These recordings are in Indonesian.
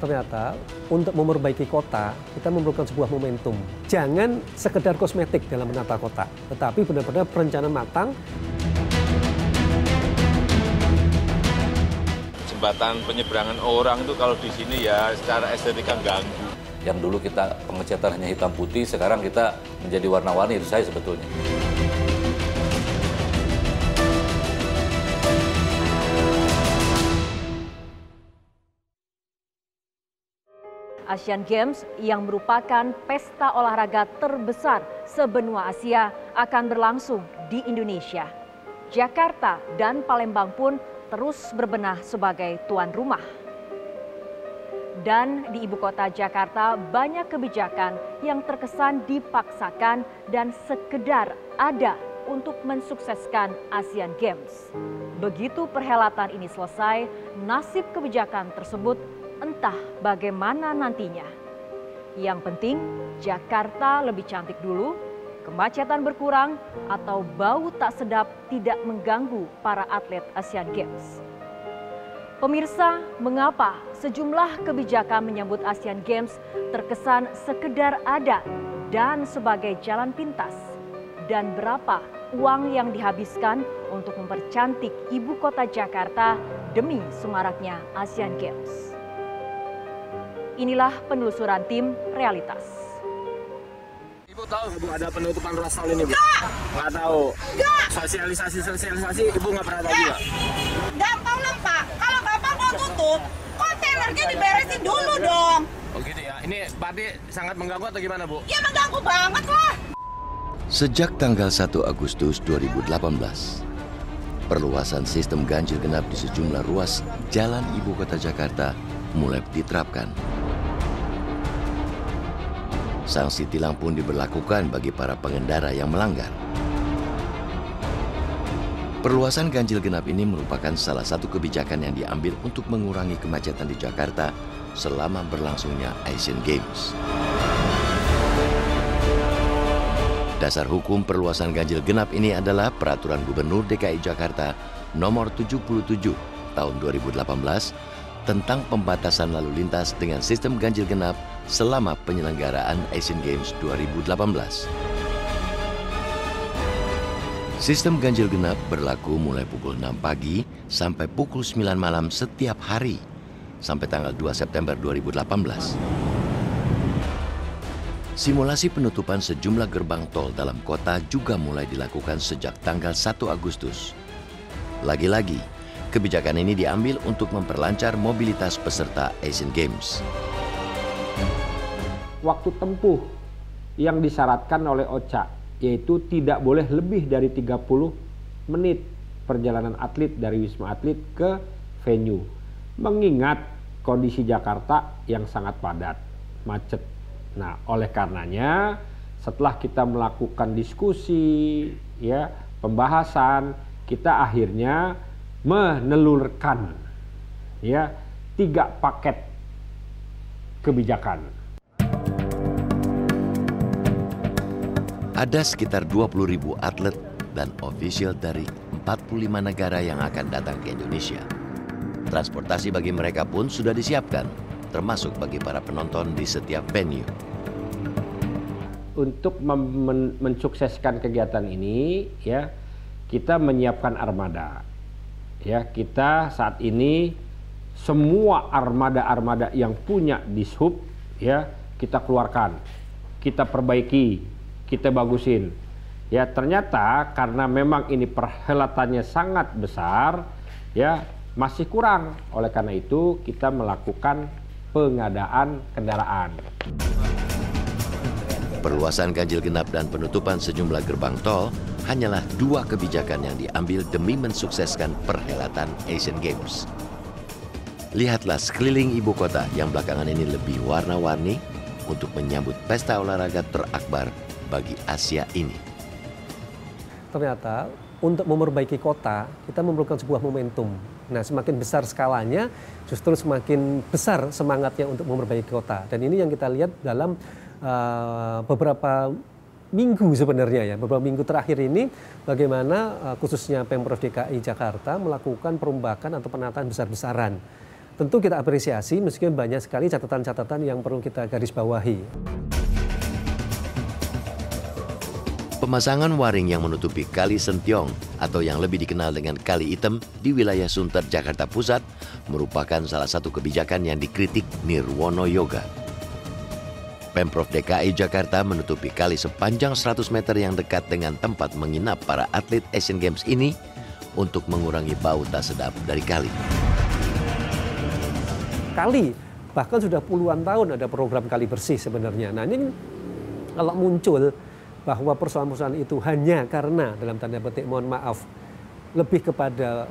ternyata untuk memperbaiki kota, kita memerlukan sebuah momentum. Jangan sekedar kosmetik dalam menata kota, tetapi benar-benar perencanaan matang. Jembatan penyeberangan orang itu kalau di sini ya secara estetika ganggu. Yang dulu kita pengecatan hanya hitam putih, sekarang kita menjadi warna-warni, itu saya sebetulnya. Asian Games yang merupakan pesta olahraga terbesar sebenua Asia akan berlangsung di Indonesia. Jakarta dan Palembang pun terus berbenah sebagai tuan rumah. Dan di ibu kota Jakarta banyak kebijakan yang terkesan dipaksakan dan sekedar ada untuk mensukseskan Asian Games. Begitu perhelatan ini selesai, nasib kebijakan tersebut entah bagaimana nantinya. Yang penting Jakarta lebih cantik dulu, kemacetan berkurang, atau bau tak sedap tidak mengganggu para atlet Asian Games. Pemirsa, mengapa sejumlah kebijakan menyambut Asian Games terkesan sekedar ada dan sebagai jalan pintas? Dan berapa uang yang dihabiskan untuk mempercantik ibu kota Jakarta demi semaraknya Asian Games? Inilah penelusuran tim Realitas. Ibu tahu Bu ada penutupan ruas tol ini, Bu? Nggak tahu. Sosialisasi Ibu nggak pernah tahu juga? Gampang dong Pak, kalau Bapak mau tutup, kontainernya diberesin dulu dong. Oh gitu ya, ini berarti sangat mengganggu atau gimana Bu? Ya mengganggu banget lah. Sejak tanggal 1 Agustus 2018, perluasan sistem ganjil genap di sejumlah ruas jalan ibu kota Jakarta mulai diterapkan. Sanksi tilang pun diberlakukan bagi para pengendara yang melanggar. Perluasan ganjil genap ini merupakan salah satu kebijakan yang diambil untuk mengurangi kemacetan di Jakarta selama berlangsungnya Asian Games. Dasar hukum perluasan ganjil genap ini adalah Peraturan Gubernur DKI Jakarta Nomor 77 Tahun 2018 tentang pembatasan lalu lintas dengan sistem ganjil genap selama penyelenggaraan Asian Games 2018. Sistem ganjil genap berlaku mulai pukul 6 pagi sampai pukul 9 malam setiap hari sampai tanggal 2 September 2018. Simulasi penutupan sejumlah gerbang tol dalam kota juga mulai dilakukan sejak tanggal 1 Agustus. Lagi-lagi, kebijakan ini diambil untuk memperlancar mobilitas peserta Asian Games. Waktu tempuh yang disyaratkan oleh OCA, yaitu tidak boleh lebih dari 30 menit perjalanan atlet dari Wisma Atlet ke venue. Mengingat kondisi Jakarta yang sangat padat, macet. Nah, oleh karenanya setelah kita melakukan diskusi, ya, pembahasan, kita akhirnya menelurkan, ya, 3 paket kebijakan. Ada sekitar 20.000 atlet dan ofisial dari 45 negara yang akan datang ke Indonesia. Transportasi bagi mereka pun sudah disiapkan, termasuk bagi para penonton di setiap venue. Untuk mensukseskan kegiatan ini, ya, kita menyiapkan armada. Ya, kita saat ini semua armada-armada yang punya dishub, ya, kita keluarkan, kita perbaiki, kita bagusin. Ya, ternyata karena memang ini perhelatannya sangat besar, ya, masih kurang. Oleh karena itu kita melakukan pengadaan kendaraan. Perluasan ganjil genap dan penutupan sejumlah gerbang tol hanyalah 2 kebijakan yang diambil demi mensukseskan perhelatan Asian Games. Lihatlah sekeliling ibu kota yang belakangan ini lebih warna-warni untuk menyambut pesta olahraga terakbar bagi Asia ini. Ternyata untuk memperbaiki kota, kita memerlukan sebuah momentum. Nah, semakin besar skalanya, justru semakin besar semangatnya untuk memperbaiki kota. Dan ini yang kita lihat dalam beberapa minggu sebenarnya, ya, beberapa minggu terakhir ini, bagaimana khususnya Pemprov DKI Jakarta melakukan perombakan atau penataan besar-besaran. tentu kita apresiasi meskipun banyak sekali catatan-catatan yang perlu kita garis bawahi. Pemasangan waring yang menutupi Kali Sentiong atau yang lebih dikenal dengan Kali Item di wilayah Sunter, Jakarta Pusat merupakan salah satu kebijakan yang dikritik Nirwono Yoga. Pemprov DKI Jakarta menutupi kali sepanjang 100 meter yang dekat dengan tempat menginap para atlet Asian Games ini untuk mengurangi bau tak sedap dari kali. Kali, bahkan sudah puluhan tahun ada program kali bersih sebenarnya. Nah ini kalau muncul bahwa persoalan-persoalan itu hanya karena dalam tanda petik mohon maaf lebih kepada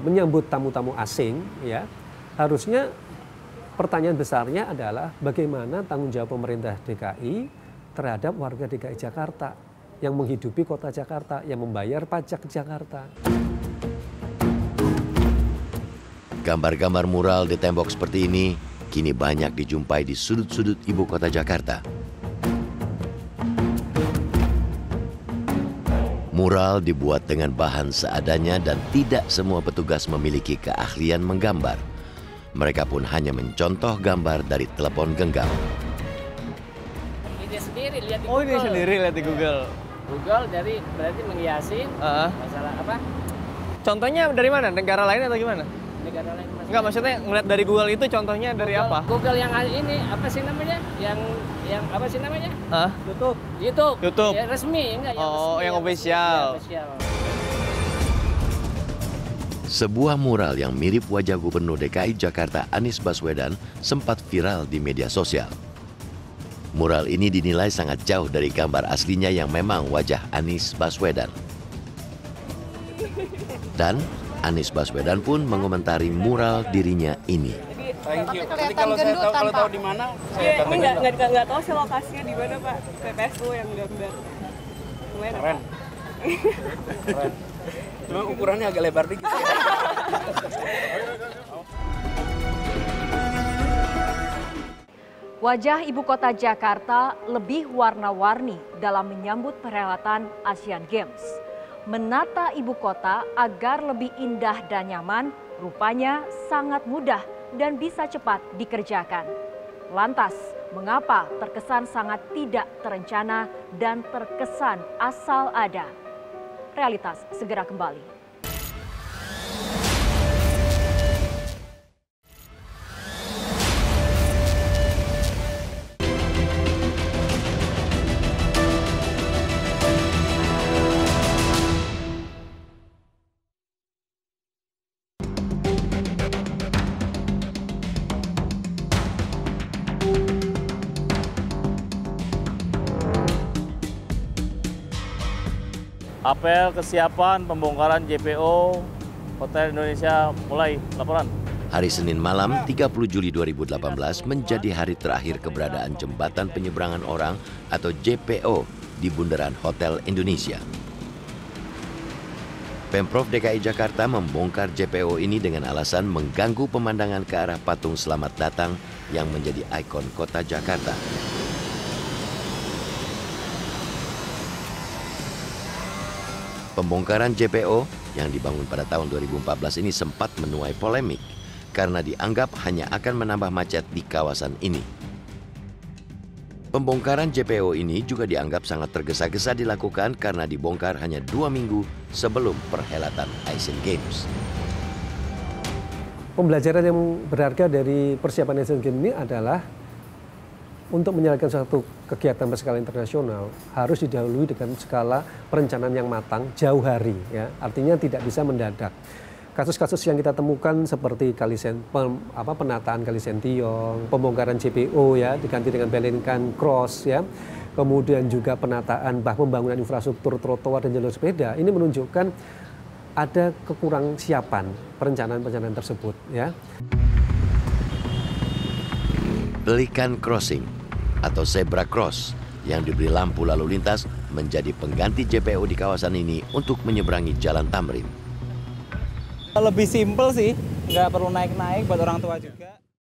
menyambut tamu-tamu asing, ya harusnya pertanyaan besarnya adalah bagaimana tanggung jawab pemerintah DKI terhadap warga DKI Jakarta yang menghidupi kota Jakarta, yang membayar pajak Jakarta. Gambar-gambar mural di tembok seperti ini kini banyak dijumpai di sudut-sudut ibu kota Jakarta. Mural dibuat dengan bahan seadanya dan tidak semua petugas memiliki keahlian menggambar. Mereka pun hanya mencontoh gambar dari telepon genggam. Ide sendiri lihat di Oh, Google. ini sendiri lihat di Google. Google dari berarti menghiasi masalah apa? Contohnya dari mana? Negara lain atau gimana? Negara lain. Enggak, maksudnya ngeliat dari Google itu contohnya dari Google, apa? Google yang ini apa sih namanya? Yang apa sih namanya? YouTube. YouTube. Ya, resmi enggak ya? Oh, yang official. Sebuah mural yang mirip wajah Gubernur DKI Jakarta Anies Baswedan sempat viral di media sosial. Mural ini dinilai sangat jauh dari gambar aslinya yang memang wajah Anies Baswedan. Dan Anies Baswedan pun mengomentari mural dirinya ini. Thank you. Nanti kalau tahu di mana, saya nggak tahu sih lokasinya di mana, Pak. PPSU yang gambar. Keren. Keren. Cuma ukurannya agak lebar dikit. Wajah ibu kota Jakarta lebih warna-warni dalam menyambut perhelatan Asian Games. Menata ibu kota agar lebih indah dan nyaman rupanya sangat mudah dan bisa cepat dikerjakan. Lantas, mengapa terkesan sangat tidak terencana dan terkesan asal ada? Realitas segera kembali. Apel kesiapan pembongkaran JPO Hotel Indonesia mulai. Laporan. Hari Senin malam 30 Juli 2018 menjadi hari terakhir keberadaan Jembatan Penyeberangan Orang atau JPO di bundaran Hotel Indonesia. Pemprov DKI Jakarta membongkar JPO ini dengan alasan mengganggu pemandangan ke arah patung Selamat Datang yang menjadi ikon kota Jakarta. Pembongkaran JPO yang dibangun pada tahun 2014 ini sempat menuai polemik karena dianggap hanya akan menambah macet di kawasan ini. Pembongkaran JPO ini juga dianggap sangat tergesa-gesa dilakukan karena dibongkar hanya 2 minggu sebelum perhelatan Asian Games. Pembelajaran yang berharga dari persiapan Asian Games ini adalah untuk menyelesaikan suatu kegiatan berskala internasional harus didahului dengan skala perencanaan yang matang jauh hari, ya. Artinya tidak bisa mendadak. Kasus-kasus yang kita temukan seperti penataan Kali Sentiong, pembongkaran JPO ya diganti dengan Bellingcat Cross ya. Kemudian juga penataan pembangunan infrastruktur trotoar dan jalur sepeda ini menunjukkan ada kekurang siapan perencanaan tersebut ya. Bellingcat Crossing atau Zebra Cross yang diberi lampu lalu lintas menjadi pengganti JPO di kawasan ini untuk menyeberangi Jalan Tamrin. Lebih simpel sih, nggak perlu naik-naik buat orang tua juga.